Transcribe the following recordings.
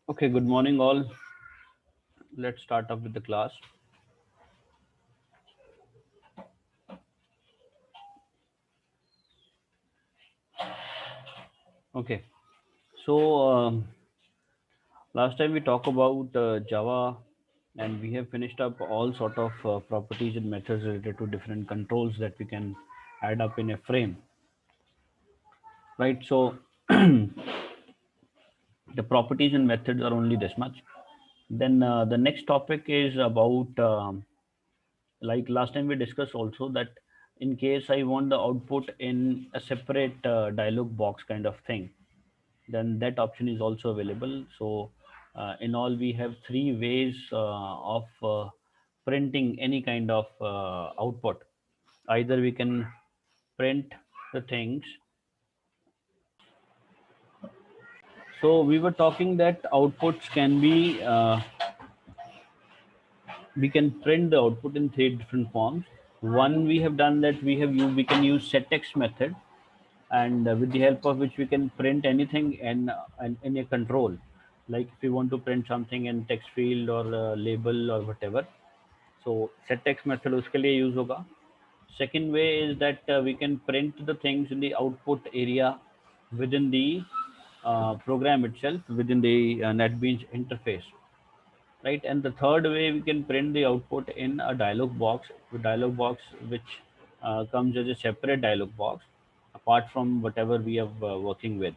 Okay, good morning all. Let's start up with the class. Okay, so last time we talked about Java and we have finished up all sort of properties and methods related to different controls that we can add up in a frame, right? So the properties and methods are only this much. Then the next topic is about like last time we discussed also that in case I want the output in a separate dialog box kind of thing, then that option is also available. So in all we have three ways of printing any kind of output. Either we can print the things. So we were talking that outputs can be we can print the output in three different forms. One, we have done that we can use settext method, and with the help of which we can print anything in a control, like if you want to print something in text field or label or whatever, so set text method uske liye use hoga. Second way is that we can print the things in the output area within the program itself, within the NetBeans interface, right? And the third way, we can print the output in a dialog box which comes as a separate dialog box apart from whatever we are working with.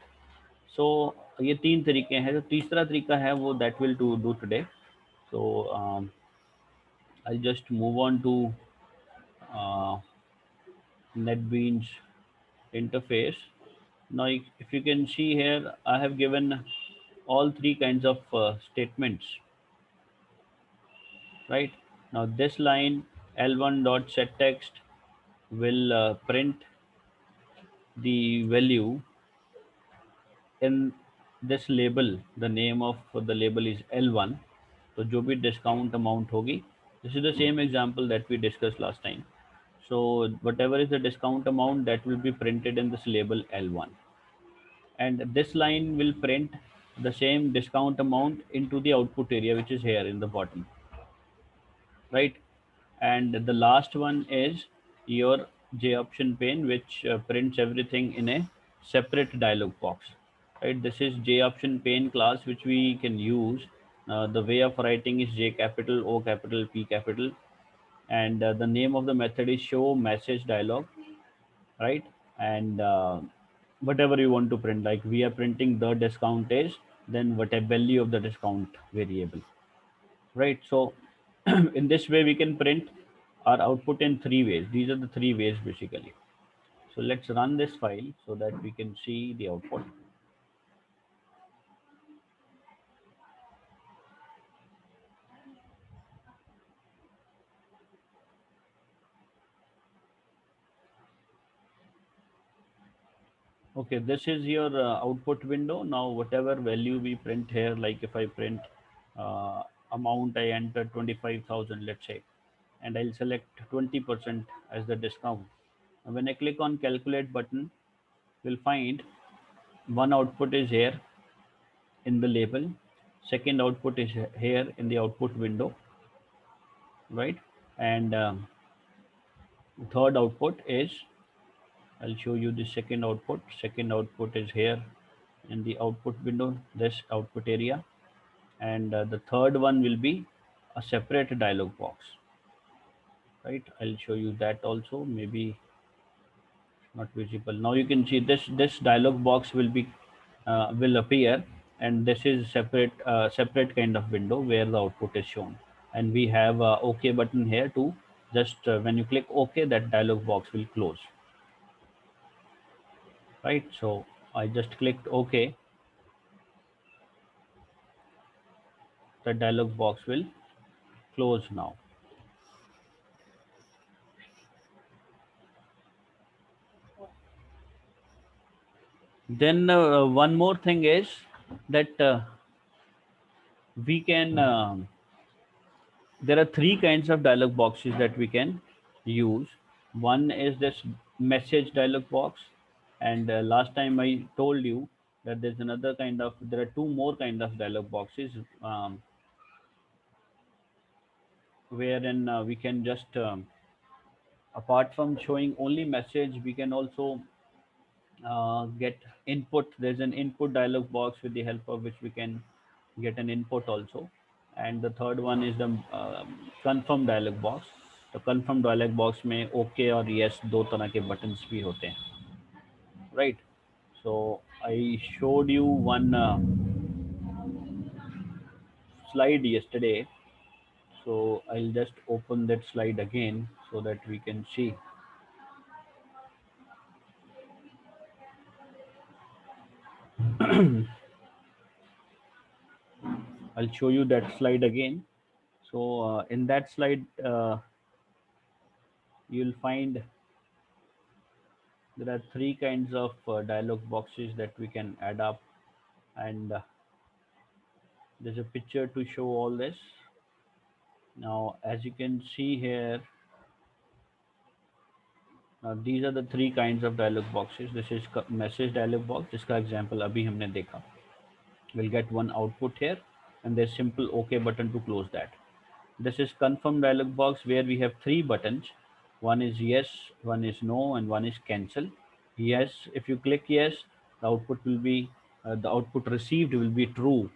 So ये तीन तरीके हैं. जो तीसरा तरीका है वो that will do today. So I'll just move on to uh, NetBeans interface. Now if you can see here, I have given all three kinds of statements, right? Now this line L1 dot set text will print the value in this label. The name of the label is L1. So जो भी discount amount होगी, this is the same example that we discussed last time. So whatever is the discount amount, that will be printed in this label L1, and this line will print the same discount amount into the output area, which is here in the bottom, right? And the last one is your J option pane, which prints everything in a separate dialog box, right? This is J option pane class, which we can use. The way of writing is J capital, O capital, P capital, and the name of the method is show message dialog, right? And whatever you want to print, like we are printing the discount is, then whatever value of the discount variable, right? So in this way we can print our output in three ways. These are the three ways basically. So let's run this file so that we can see the output. Okay, this is your output window. Now whatever value we print here, like if I print uh, amount, I enter 25,000, let's say, and I'll select 20% as the discount. And when I click on calculate button, we'll find one output is here in the label, second output is here in the output window, right? And third output is, I'll show you the second output. Second output is here in the output window, this output area. And the third one will be a separate dialog box, right? I'll show you that also. Maybe not visible. Now you can see this dialog box will be will appear, and this is separate kind of window where the output is shown. And we have a OK button here too. Just when you click OK, that dialog box will close, right? So I just clicked OK. The dialog box will close now. Then one more thing is that we can there are three kinds of dialog boxes that we can use. One is this message dialog box, and last time I told you that there's another kind of, there are two more kind of dialog boxes, wherein we can just apart from showing only message, we can also get input. There's an input dialog box with the help of which we can get an input also. And the third one is the confirm dialog box. तो confirm dialog box में okay और yes दो तरह के buttons भी होते हैं, right? So I showed you one slide yesterday, so I'll just open that slide again so that we can see. I'll show you that slide again. So in that slide, you'll find there are three kinds of dialog boxes that we can add up, and there's a picture to show all this. Now, as you can see here, these are the three kinds of dialog boxes. This is message dialog box, जिसका example अभी हमने देखा. We'll get one output here, and there's simple OK button to close that. This is confirm dialog box where we have three buttons. One is yes, one is no, and one is cancel. Yes, if you click yes, the output will be the output received will be true,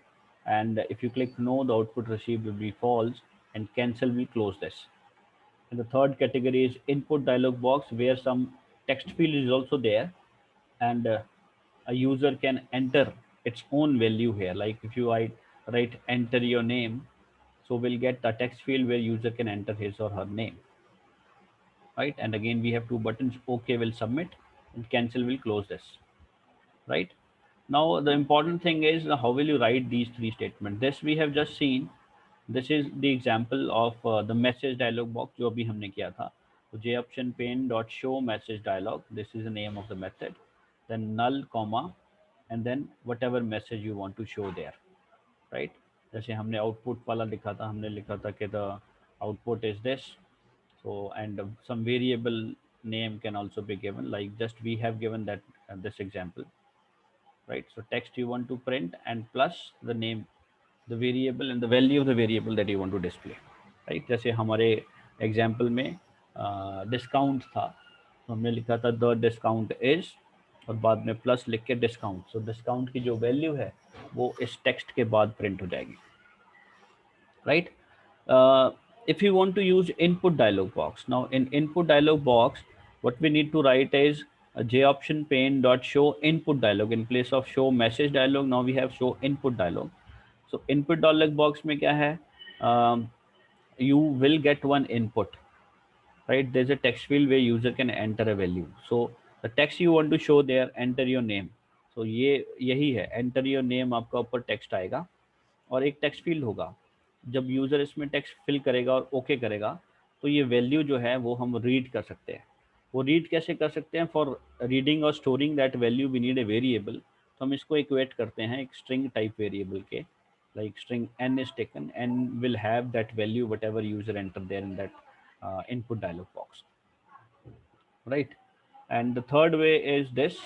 and if you click no, the output received will be false, and cancel will close this. And the third category is input dialog box where some text field is also there, and a user can enter its own value here. Like if you write enter your name, so we'll get a text field where user can enter his or her name, right? And again, we have two buttons. OK will submit, and cancel will close this, right? Now the important thing is how will you write these three statements. This we have just seen. This is the example of the message dialog box जो अभी हमने किया था. So joptionpane dot show message dialog, this is the name of the method, then null comma, and then whatever message you want to show there, right? जैसे हमने output वाला लिखा था, हमने लिखा था कि the output is this. So and some variable name can also be given, like just we have given that this example, right? So text you want to print and plus the name, the variable and the value of the variable that you want to display, right? जैसे हमारे example में discount था, तो हमने लिखा था the discount is, और बाद में प्लस लिख के डिस्काउंट. सो डिस्काउंट की जो वैल्यू है वो इस टेक्स्ट के बाद प्रिंट हो जाएगी, right? If you want to use input dialog box, now in input dialog box, what we need to write is joptionpane dot show input dialog. In place of show message dialog, now we have show input dialog. So input dialog box में क्या है? You will get one input, right? There's a text field where user can enter a value. So the text you want to show there, enter your name. So ये यही है, enter your name आपका ऊपर text आएगा और एक text field होगा. जब यूज़र इसमें टेक्स्ट फिल करेगा और ओके करेगा, तो ये वैल्यू जो है वो हम रीड कर सकते हैं. वो रीड कैसे कर सकते हैं? फॉर रीडिंग और storing that value we need a variable. तो हम इसको इक्वेट करते हैं एक स्ट्रिंग टाइप वेरिएबल के, like string n is taken, n will have that value whatever user entered there in that input dialog box, right? And the third way is this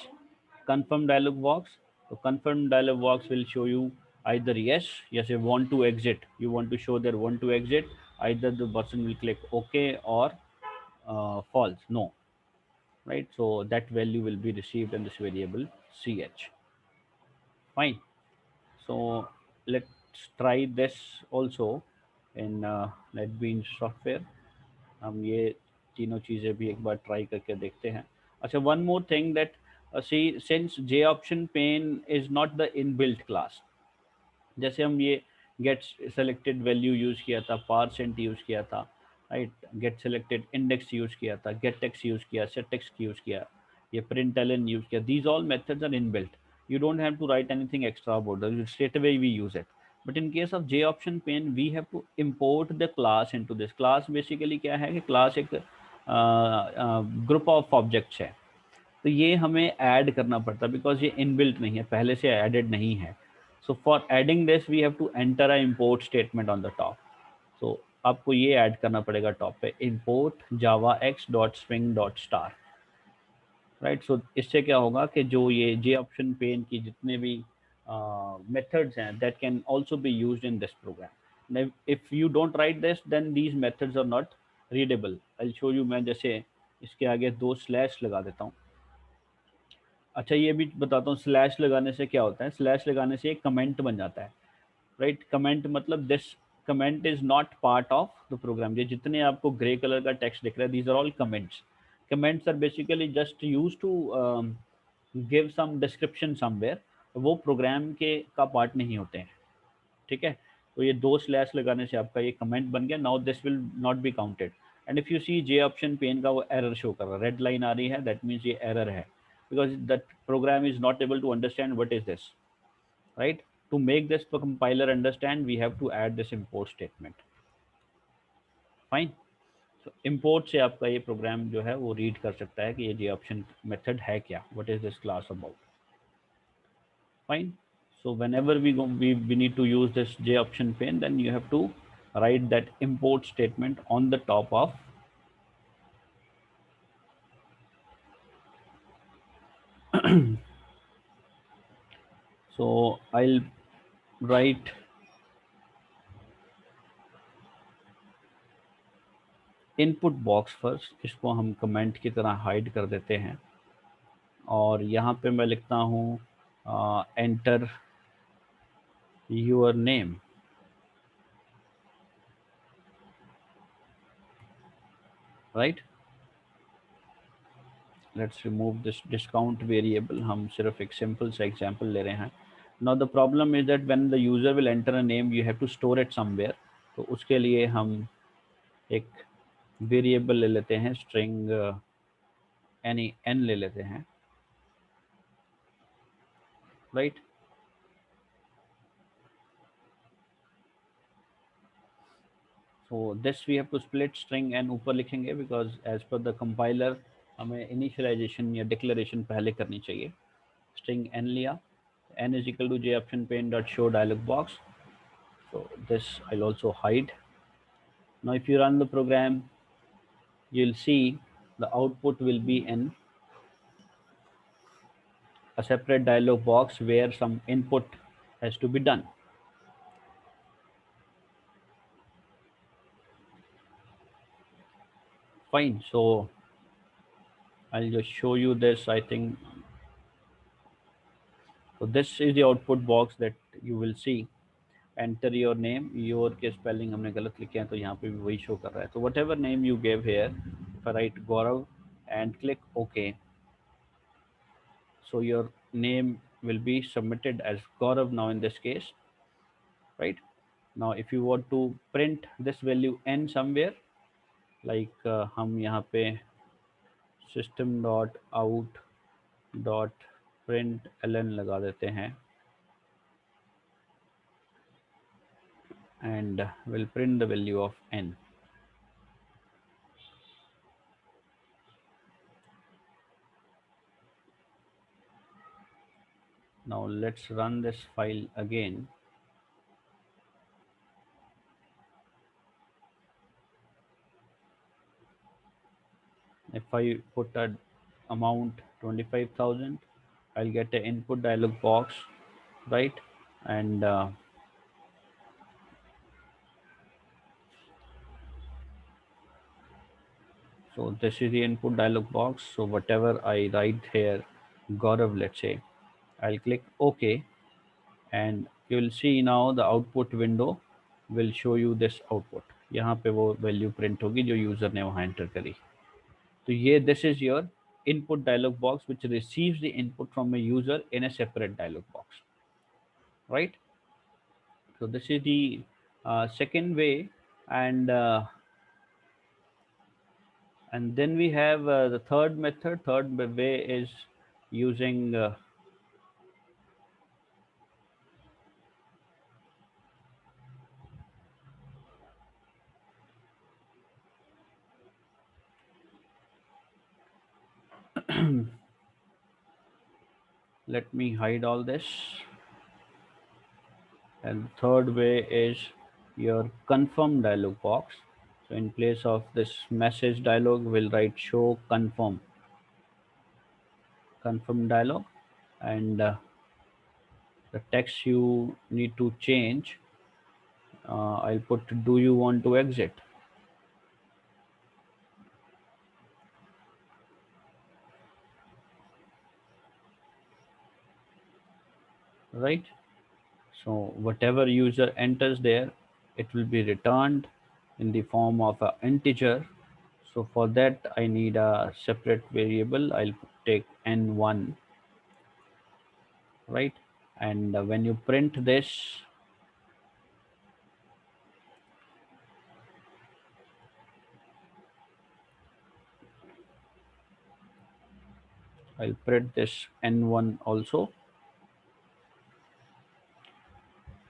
confirm dialog box. So confirm dialog box will show you either yes, yes, you want to exit, you want to show their want to exit, either the person will click OK or false, no, right? So that value will be received in this variable ch. Fine. So let's try this also in NetBeans software. हम ये तीनों चीज़ें भी एक बार try करके देखते हैं. अच्छा, one more thing that see, since joptionpane is not the inbuilt class, जैसे हम ये get selected value यूज़ किया था, %, यूज़ किया था, right? Get selected index use किया था, get text यूज़ किया, set text यूज़ किया, ये println यूज़ किया. These all methods are inbuilt. You don't have to write anything extra about it. Straight away we use it. But in case of joptionpane, we have to import the class into this. Class basically क्या है कि class एक group of objects है. तो ये हमें add करना पड़ता है बिकॉज ये इनबिल्ट नहीं है, पहले से एडेड नहीं है. So for adding this we have to enter a import statement on the top. So आपको ये ऐड करना पड़ेगा टॉप पे, import java x dot string dot star. Right. So इससे क्या होगा कि जो ये जे ऑप्शन पेन की जितने भी methods हैं that can also be used in this program. Now, if you don't write this then these methods are not readable. I'll show you. मैं जैसे इसके आगे 2 स्लैश लगा देता हूँ। अच्छा ये भी बताता हूँ स्लैश लगाने से क्या होता है। स्लैश लगाने से एक कमेंट बन जाता है, राइट। कमेंट मतलब this comment is not part of the program. ये जितने आपको ग्रे कलर का टेक्स्ट दिख रहा है these are all comments. Comments are basically just use to give some description somewhere. वो प्रोग्राम के का पार्ट नहीं होते हैं, ठीक है। तो ये 2 स्लैश लगाने से आपका ये कमेंट बन गया। Now this will not be counted. And if you see J option pen का वो एरर शो कर रहा है, रेड लाइन आ रही है, दैट मीन्स ये एरर है because that program is not able to understand what is this, right? To make this compiler understand, we have to add this import statement. Fine. So import से आपका ये programme जो है वो read कर सकता है कि ये जे ऑप्शन मेथड है क्या, what is this class about. Fine. So whenever we need to use this j option pane, then you have to write that import statement on the top of so I'll write input box first, इसको हम comment की तरह hide कर देते हैं और यहाँ पे मैं लिखता हूँ enter your name, right. Let's remove this discount variable, हम सिर्फ एक सिंपल सा एग्जांपल ले रहे हैं। Now the problem is that when the user will enter a name you have to store it somewhere. तो उसके लिए हम एक वेरिएबल ले लेते हैं, स्ट्रिंग एनी एन ले लेते हैं, right. So this we have to split string N ऊपर लिखेंगे because as per the compiler हमें इनिशियलाइजेशन या डिक्लेरेशन पहले करनी चाहिए। स्ट्रिंग एन लिया, n is equal to j option pane dot show dialog box. So this I'll also hide. Now if you run the program, you'll see the output will be in a separate dialog box where some input has to be done. Fine. So I'll just show you this. I think so. This is the output box that you will see. Enter your name. Your के spelling हमने गलत लिखे हैं तो यहाँ पे भी वही show कर रहा है। तो whatever name you gave here, if I write Gaurav and click OK, so your name will be submitted as Gaurav now in this case, right? Now if you want to print this value n somewhere, like हम यहाँ पे system dot out dot print ln लगा देते हैं and will print the value of n. Now let's run this file again. If I put a amount 25,000, I'll get an input dialog box, right? And so this is the input dialog box. So whatever I write here, Gaurav, let's say, I'll click OK, and you will see now the output window will show you this output. यहाँ पे वो value print होगी जो user ने वहाँ enter करी। तो ये this is your input dialog box which receives the input from a user in a separate dialog box, right? So this is the second way, and then we have the third method. Third way is using let me hide all this. And third way is your confirm dialog box. So in place of this message dialog, we'll write show confirm. confirm dialog, and the text you need to change, I'll put, do you want to exit? Right? So whatever user enters there, it will be returned in the form of an integer. So for that, I need a separate variable. I'll take n1, right? And when you print this, I'll print this n1 also.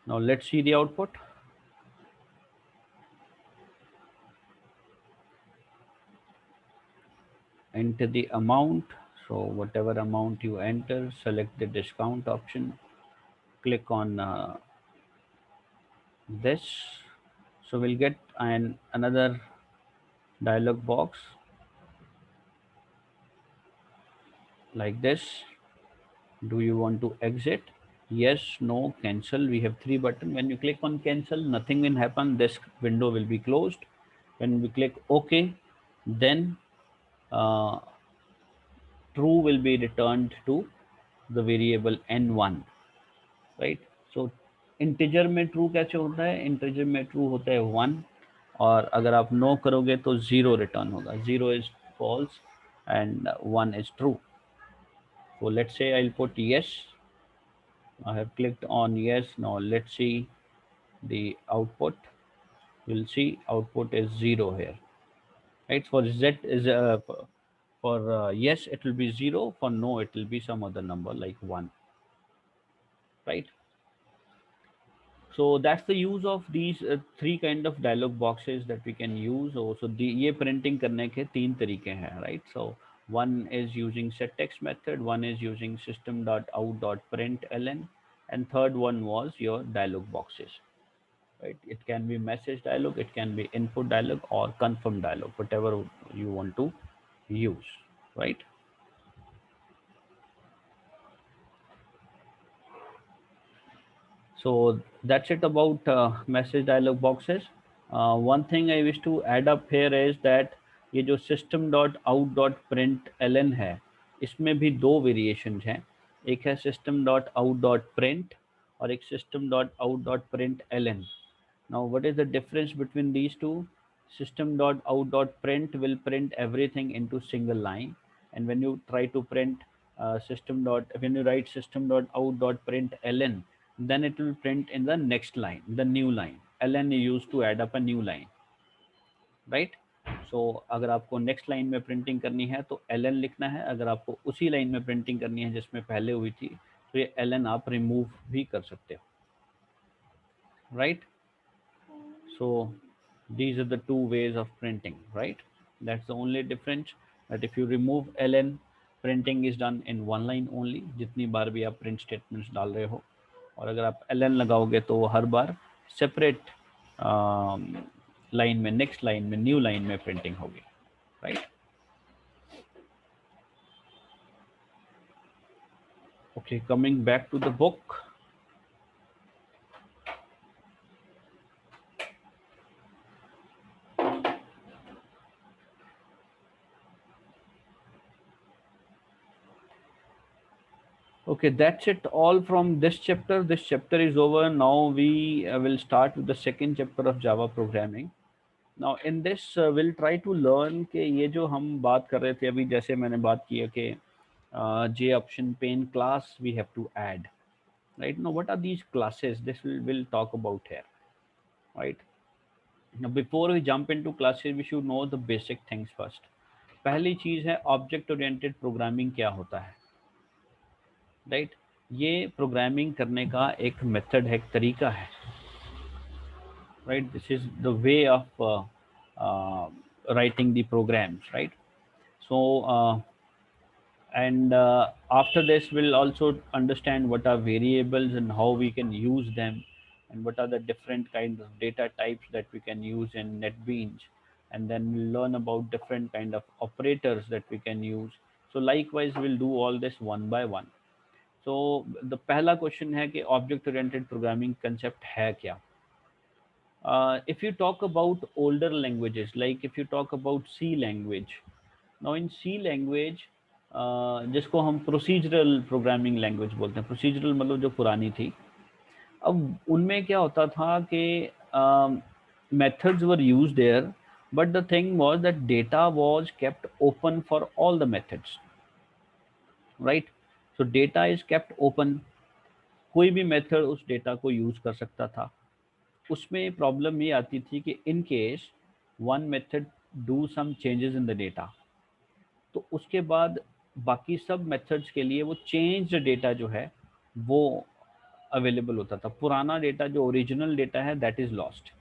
Now let's see the output. Enter the amount. So whatever amount you enter, select the discount option, click on this. So we'll get another dialog box like this. Do you want to exit? Yes, no, cancel. We have three buttons. When you click on cancel, nothing will happen. This window will be closed. When we click OK, then uh, true will be returned to the variable n1, right? So integer में true कैसे होता है? Integer में true होता है 1, और अगर आप नो करोगे तो 0 रिटर्न होगा. 0 is false and 1 is true. So let's say I'll put yes. I have clicked on yes. Now let's see the output. You'll see output is 0 here, right? For z is for yes it will be 0, for no it will be some other number like 1, right? So that's the use of these three kind of dialog boxes that we can use. Also ये printing करने के तीन तरीके हैं, right? So one is using set text method, one is using system.out.println, and third one was your dialog boxes, right? It can be message dialog, it can be input dialog, or confirm dialog, whatever you want to use, right? So that's it about message dialog boxes. One thing I wish to add up here is that ये जो system.out.println है, इसमें भी दो variations हैं. एक है system.out.print और एक system.out.println. Now, what is the difference between these two? System.out.print will print everything into single line, and when you try to print when you write system.out.println, then it will print in the next line, the new line. ln is used to add up a new line, right? So अगर आपको next line में printing करनी है तो ln लिखना है. अगर आपको उसी लाइन में प्रिंटिंग करनी है जिसमें पहले हुई थी, तो ये ln आप रिमूव भी कर सकते हो, right? So these are the two ways of printing, right? That's the only difference, that if you remove ln, printing is done in one line only, जितनी बार भी आप print statements डाल रहे हो. और अगर आप ln लगाओगे तो वो हर बार separate लाइन में, नेक्स्ट लाइन में, न्यू लाइन में प्रिंटिंग होगी, right? Okay, coming back to the book. Okay, that's it all from this chapter. This chapter is over. Now we will start with the second chapter of Java programming. Now in this we'll try to learn कि ये जो हम बात कर रहे थे अभी, जैसे मैंने बात की है कि J option pane class we have to add, right? Now what are these classes? This will talk about here, right? Now before we jump into classes, we should know the basic things first. पहली चीज है object oriented programming क्या होता है, right? ये programming करने का एक मेथड है, एक तरीका है, right? This is the way of writing the programs, right? So and after this we'll also understand what are variables and how we can use them, and what are the different kinds of data types that we can use in NetBeans, and then we'll learn about different kind of operators that we can use So likewise we'll do all this one by one. So the पहला question है कि object oriented programming concept है क्या. If you talk about older languages, like if you talk about C language, now in C language, जिसको हम procedural programming language बोलते हैं, procedural मतलब जो पुरानी थी, अब उनमें क्या होता था कि methods were used there, but the thing was that data was kept open for all the methods, right? So data is kept open, कोई भी मेथड उस डेटा को यूज कर सकता था. उसमें प्रॉब्लम ये आती थी कि in case one method do some changes in the data, तो उसके बाद बाकी सब मेथड्स के लिए वो चेंज डेटा जो है वो अवेलेबल होता था. पुराना डेटा जो ओरिजिनल डेटा है that is lost.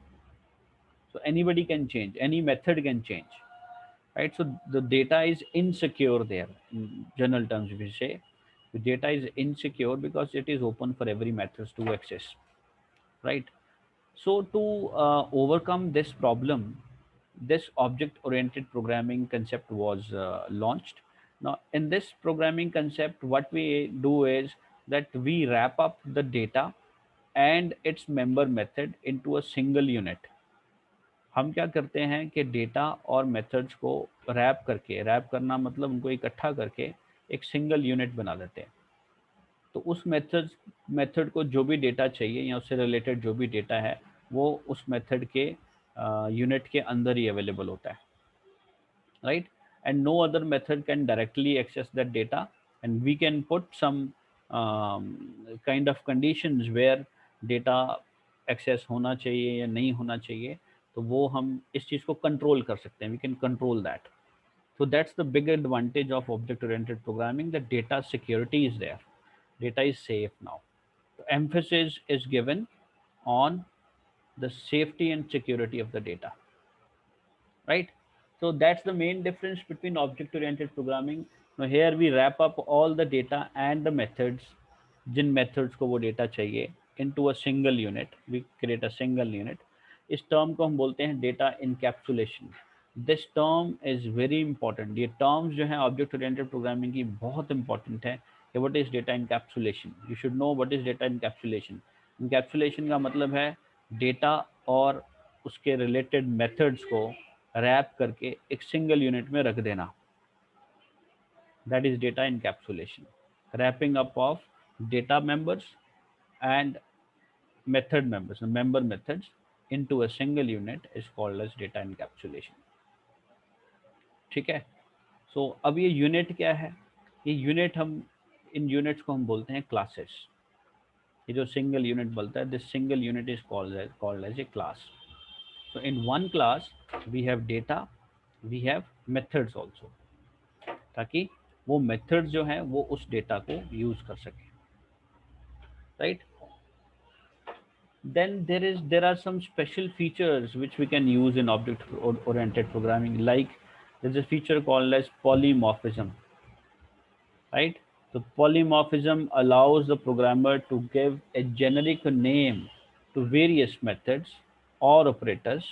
So anybody can change, any method can change, right? So the data is insecure there. In general terms, if you say the data is insecure because it is open for every methods to access, right? So to overcome this problem, this object-oriented programming concept was launched. Now, in this programming concept, what we do is that we wrap up the data and its member method into a single unit. हम क्या करते हैं कि data और methods को rap करके, rap करना मतलब उनको इकट्ठा करके एक सिंगल यूनिट बना देते हैं. तो उस मेथड को जो भी डेटा चाहिए या उससे रिलेटेड जो भी डेटा है वो उस मेथड के यूनिट के अंदर ही अवेलेबल होता है, right? And no other method can directly access that data, and we can put some kind of conditions where data access होना चाहिए या नहीं होना चाहिए, तो वो हम इस चीज़ को कंट्रोल कर सकते हैं. We can control that. So that's the big advantage of object oriented programming, that data security is there, data is safe now. The emphasis is given on the safety and security of the data, right? So that's the main difference between object oriented programming. Now here we wrap up all the data and the methods, Jin methods को वो data चाहिए, into a single unit. We create a single unit. इस term को हम बोलते हैं data encapsulation. This term is very important. ये terms जो हैं object oriented programming की बहुत important है कि what is data encapsulation. You should know what is data encapsulation. Encapsulation का मतलब है data और उसके related methods को रैप करके एक सिंगल यूनिट में रख देना. That is data encapsulation. Wrapping up of data members and method members, member methods into a single unit is called as data encapsulation. ठीक है. सो अब ये यूनिट क्या है? ये यूनिट, हम इन यूनिट्स को हम बोलते हैं क्लासेस. ये जो सिंगल यूनिट बोलता है, this single unit is called as a class. So in one class we have data, we have methods also, ताकि वो methods जो हैं वो उस data को use कर सके, right? Then there are some special features which we can use in object oriented programming, like there's a feature called as polymorphism, right? So polymorphism allows the programmer to give a generic name to various methods or operators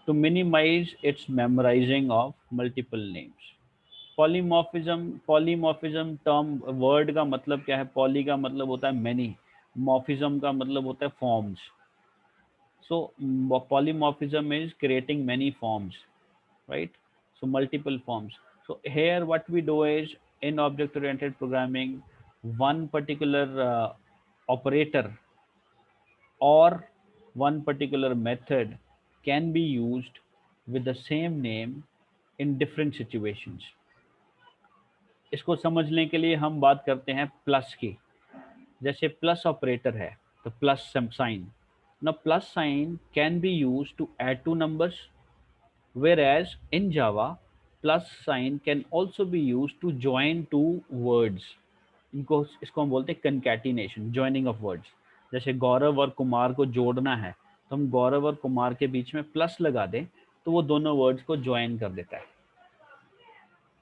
to minimize its memorizing of multiple names. Polymorphism term, word का मतलब क्या है? Poly का मतलब होता है many, morphism का मतलब होता है forms. So polymorphism is creating many forms, right? So multiple forms. So here what we do is, in object oriented programming, one particular operator or one particular method can be used with the same name in different situations. इसको समझने के लिए हम बात करते हैं plus की. जैसे प्लस ऑपरेटर है तो plus sign. Now plus sign can be used to add two numbers, whereas in Java plus sign can also be used to join two words. इसको हम बोलते हैं कंकैटिनेशन, जॉइनिंग ऑफ वर्ड्स. जैसे गौरव और कुमार को जोड़ना है तो हम गौरव और कुमार के बीच में प्लस लगा दें तो वो दोनों वर्ड्स को ज्वाइन कर देता है,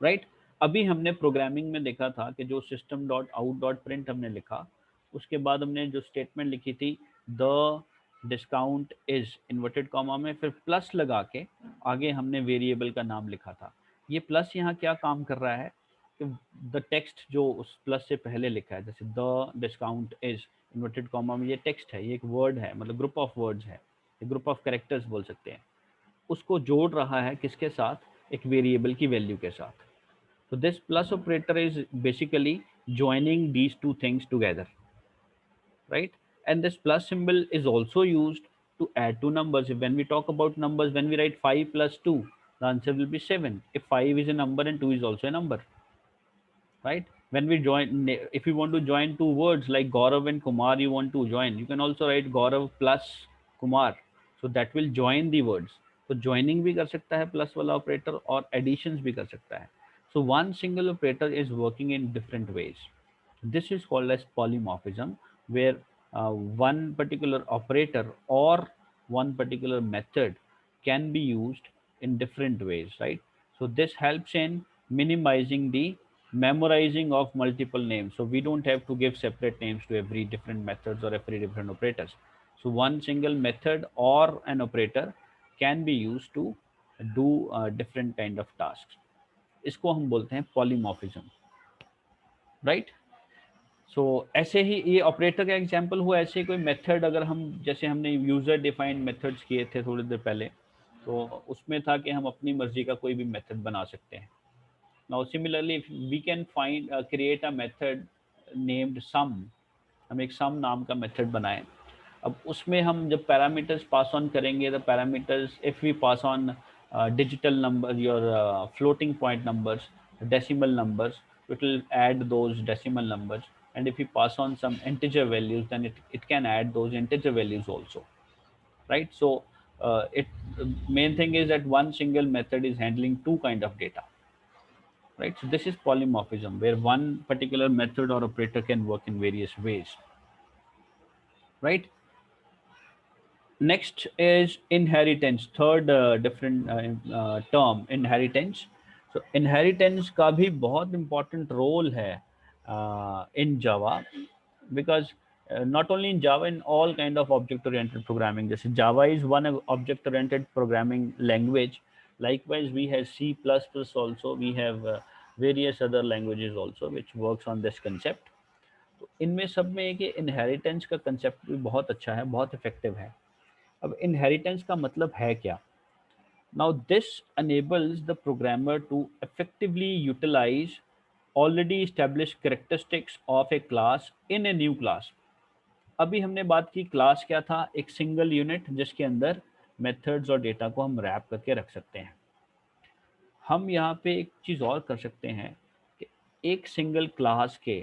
राइट? अभी हमने प्रोग्रामिंग में देखा था कि जो system dot out dot print हमने लिखा, उसके बाद हमने जो स्टेटमेंट लिखी थी the discount is inverted comma में, फिर प्लस लगा के आगे हमने वेरिएबल का नाम लिखा था. ये प्लस यहाँ क्या काम कर रहा है? द टेक्स्ट जो उस प्लस से पहले लिखा है, जैसे the discount is inverted comma में, ये टेक्स्ट है, ये एक वर्ड है, मतलब ग्रुप ऑफ वर्ड्स है, ग्रुप ऑफ कैरेक्टर्स बोल सकते हैं, उसको जोड़ रहा है किसके साथ, एक वेरिएबल की वैल्यू के साथ. So this plus operator is basically joining these two things together, right? And this plus symbol is also used to add two numbers. When we talk about numbers, when we write 5 plus 2, the answer will be 7. If 5 is a number and 2 is also a number, right? When we join, if you want to join two words like Gaurav and Kumar, you want to join, you can also write Gaurav plus Kumar. So that will join the words. तो joining भी कर सकता है plus वाला operator, और additions भी कर सकता है. So one single operator is working in different ways. This is called as polymorphism, where one particular operator or one particular method can be used in different ways, right? So this helps in minimizing the memorizing of multiple names. So we don't have to give separate names to every different methods or every different operators. So one single method or an operator can be used to do different kind of tasks. इसको हम बोलते हैं polymorphism, right? सो ऐसे ही ये operator का example हुआ. ऐसे कोई मेथड अगर हम, जैसे हमने यूज़र डिफाइंड मेथड्स किए थे थोड़ी देर पहले, तो उसमें था कि हम अपनी मर्जी का कोई भी मेथड बना सकते हैं. Now similarly we can find create a method named sum. हम एक सम नाम का मेथड बनाएं. अब उसमें हम जब पैरामीटर्स पास ऑन करेंगे, the parameters if we pass on digital number, your floating point numbers, decimal numbers, it will add those decimal numbers. And if you pass on some integer values, then it can add those integer values also, right? So it main thing is that one single method is handling two kind of data, right? So this is polymorphism, where one particular method or operator can work in various ways, right? Next is inheritance, third different term, inheritance. So inheritance का भी बहुत important role है in Java, because not only in Java, in all kind of object oriented programming. जैसे Java is one object oriented programming language. Likewise we have C++ also, we have various other languages also which works on this concept. तो इनमें सब में एक inheritance का concept भी बहुत अच्छा है, बहुत इफेक्टिव है. अब इनहेरिटेंस का मतलब है क्या? Now this enables the programmer to effectively utilize already established characteristics of a class in a new class. अभी हमने बात की क्लास क्या था, एक सिंगल यूनिट जिसके अंदर मेथड्स और डेटा को हम रैप करके रख सकते हैं. हम यहाँ पे एक चीज़ और कर सकते हैं कि एक सिंगल क्लास के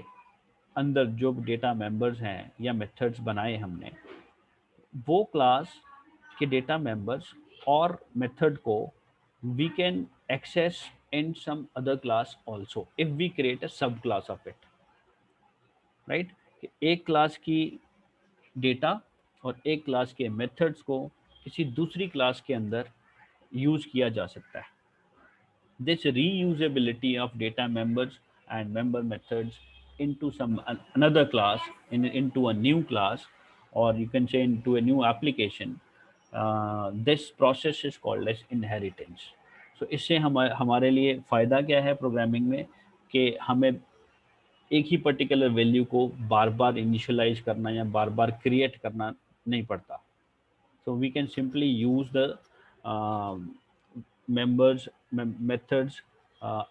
अंदर जो डेटा मेंबर्स हैं या मेथड्स बनाए हमने, वो क्लास के डेटा मेंबर्स और मेथड को we can access in some other class also if we create a sub class of it, right? एक क्लास की डेटा और एक क्लास के मेथड्स को किसी दूसरी क्लास के अंदर यूज किया जा सकता है. This reusability of data members and member methods into some another class, into a new class, or you can say into a new application, this process is called as inheritance. So इससे हमारे लिए फ़ायदा क्या है programming में, कि हमें एक ही पर्टिकुलर वैल्यू को बार बार इनिशियलाइज करना या बार बार क्रिएट करना नहीं पड़ता. So we can simply use the members, methods,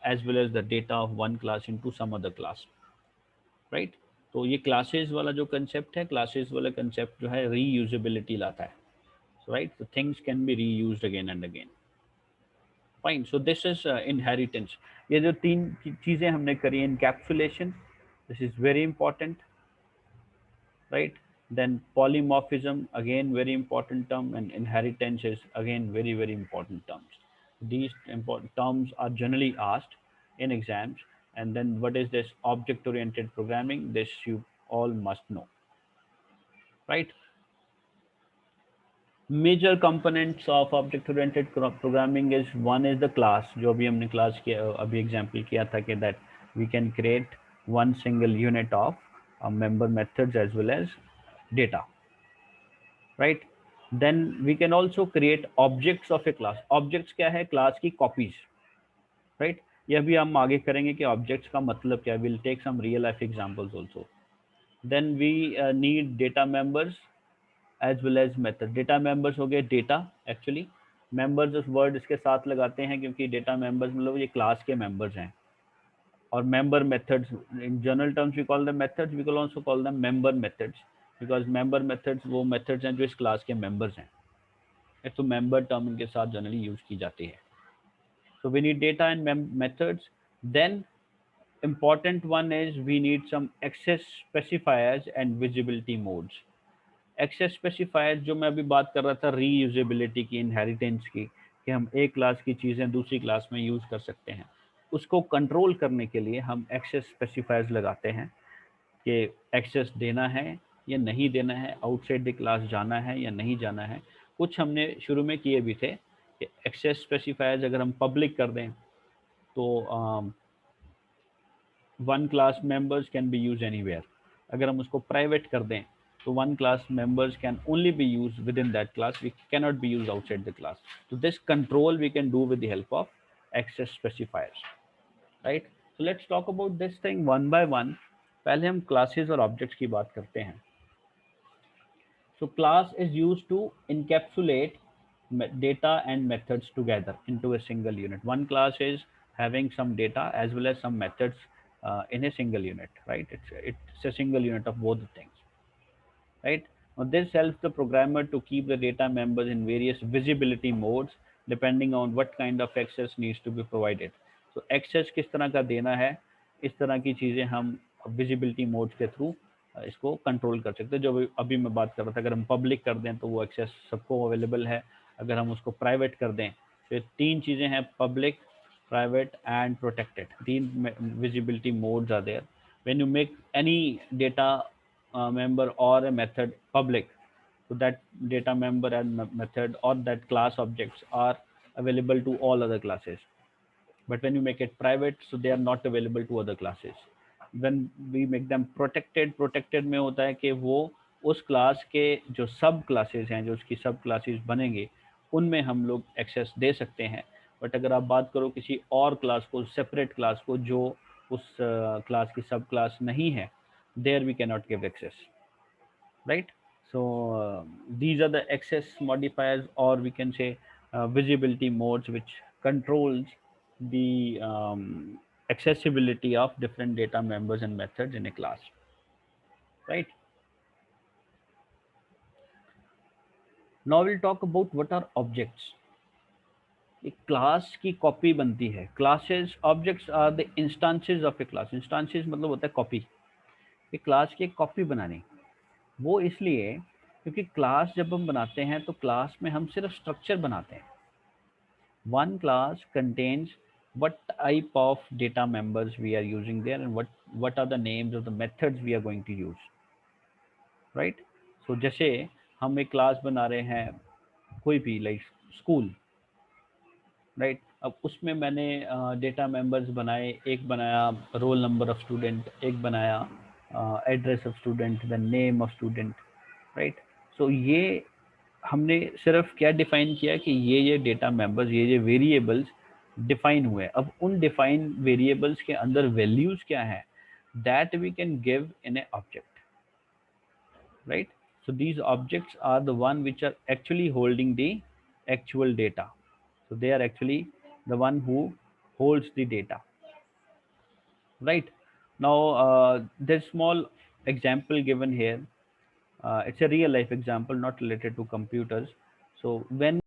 as well as the data of one class into some other class, right? तो ये क्लासेस वाला जो कंसेप्ट है, क्लासेस वाला कंसेप्ट जो है रीयूजेबिलिटी लाता है. So, right, so things can be reused again and again. Fine. So this is inheritance. ये जो तीन चीजें हमने करी, encapsulation, this is very important, right? Then polymorphism, again very important term, and inheritance is again very important terms. These important terms are generally asked in exams. And then what is this object oriented programming? This you all must know, right? Major components of object oriented programming is, one is the class, जो अभी हमने class किया, अभी example किया था कि that we can create one single unit of member methods as well as data, right? Then we can also create objects of a class. Objects क्या है? Class की copies, right? ये भी हम आगे करेंगे कि ऑब्जेक्ट्स का मतलब क्या है. Will take some real life examples also. Then we need data members as well as method. Data members हो गए डेटा. एक्चुअली मेंबर्स उस वर्ड इसके साथ लगाते हैं क्योंकि डेटा मेंबर्स मतलब ये क्लास के मेंबर्स हैं. और member methods, in general terms we call them methods, we can also call them member methods, because member methods वो methods हैं जो इस class के members हैं. एक तो member term इनके साथ generally use की जाती है. So we need data and methods. Then important one is we need some access specifiers and visibility modes. Access specifier जो मैं अभी बात कर रहा था रीयूजेबिलिटी की, इनहेरिटेंस की, कि हम एक क्लास की चीज़ें दूसरी क्लास में यूज़ कर सकते हैं, उसको कंट्रोल करने के लिए हम एक्सेस स्पेसिफायर्स लगाते हैं कि एक्सेस देना है या नहीं देना है, आउटसाइड द क्लास जाना है या नहीं जाना है. कुछ हमने शुरू में किए भी थे कि एक्सेस स्पेसिफायर्स अगर हम पब्लिक कर दें तो one class members can be use anywhere. अगर हम उसको प्राइवेट कर दें तो one class members can only be used within that class, we cannot be used outside the class. So this control we can do with the help of access specifiers, right? So let's talk about this thing one by one. पहले हम classes और objects की बात करते हैं. So class is used to encapsulate data and methods together into a single unit. One class is having some data as well as some methods in a single unit, right? It's a single unit of both the things, right? Now this helps the programmer to keep the data members in various visibility modes depending on what kind of access needs to be provided. So access किस तरह का देना है, इस तरह की चीज़ें हम visibility modes के थ्रू इसको कंट्रोल कर सकते हैं. जो अभी मैं बात कर रहा था, अगर हम पब्लिक कर दें तो वो एक्सेस सबको अवेलेबल है. अगर हम उसको प्राइवेट कर दें तो ये तीन चीज़ें हैं, पब्लिक, private and protected. तीन visibility modes are there. When you make any data member or a method public, so that data member and method or that class objects are available to all other classes. But when you make it private, so they are not available to other classes. When we make them protected में होता है कि वो उस class के जो सब classes हैं, जो उसकी सब क्लासेस बनेंगे, उनमें हम लोग एक्सेस दे सकते हैं. बट अगर आप बात करो किसी और क्लास को, सेपरेट क्लास को, जो उस क्लास की सब क्लास नहीं है, there we can not give access, right? So these are the access modifiers, or we can say visibility modes, which controls the accessibility of different data members and methods in a class, right? Now we'll talk about what are objects. एक class की copy बनती है. Classes, objects are the instances of a class. Instances मतलब होता है copy. एक class की एक कॉपी बनानी, वो इसलिए क्योंकि क्लास जब हम बनाते हैं तो क्लास में हम सिर्फ स्ट्रक्चर बनाते हैं. One class contains what type of data members we are using there, and what are the names of the methods we are going to use, right? So जैसे हम एक क्लास बना रहे हैं कोई भी, लाइक स्कूल, राइट? अब उसमें मैंने डेटा मेंबर्स बनाए. एक बनाया रोल नंबर ऑफ स्टूडेंट, एक बनाया address of student, the name of student, right? So ये हमने सिर्फ क्या डिफाइन किया कि ये डेटा मेंबर्स, ये वेरिएबल्स डिफाइन हुए. अब उन डिफाइन वेरिएबल्स के अंदर वैल्यूज क्या है, that we can give in a object, right? So these objects are the one which are actually holding the actual data. So they are actually the one who holds the data, right? Now there's small example given here. It's a real life example, not related to computers. So when